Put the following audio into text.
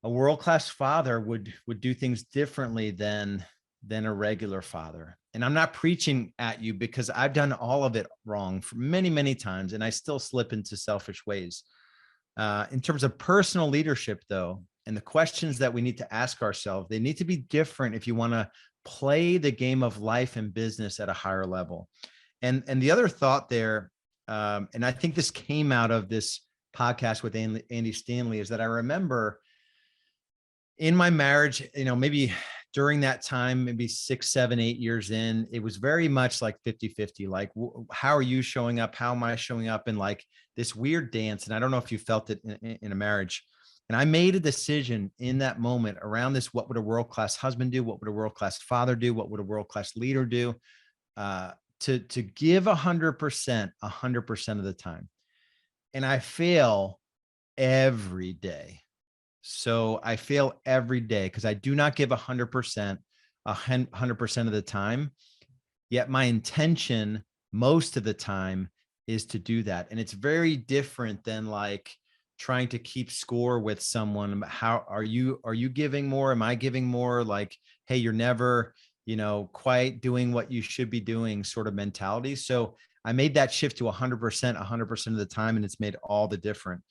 a world-class father would do things differently than a regular father. And I'm not preaching at you, because I've done all of it wrong for many, many times, and I still slip into selfish ways. In terms of personal leadership, though, and the questions that we need to ask ourselves, they need to be different if you want to play the game of life and business at a higher level. And the other thought there, and I think this came out of this podcast with Andy Stanley, is that I remember in my marriage, maybe during that time, maybe 6, 7, 8 years in, it was very much like 50-50. Like, how are you showing up? How am I showing up? And like this weird dance. And I don't know if you felt it in a marriage. And I made a decision in that moment around this: what would a world-class husband do? What would a world-class father do? What would a world-class leader do? To give 100% of the time. And I fail every day. So I fail every day because I do not give 100%, 100% of the time. Yet my intention most of the time is to do that. And it's very different than like trying to keep score with someone. How are you giving more? Am I giving more? Like, hey, you're never, quite doing what you should be doing sort of mentality. So I made that shift to 100%, 100% of the time. And it's made all the difference.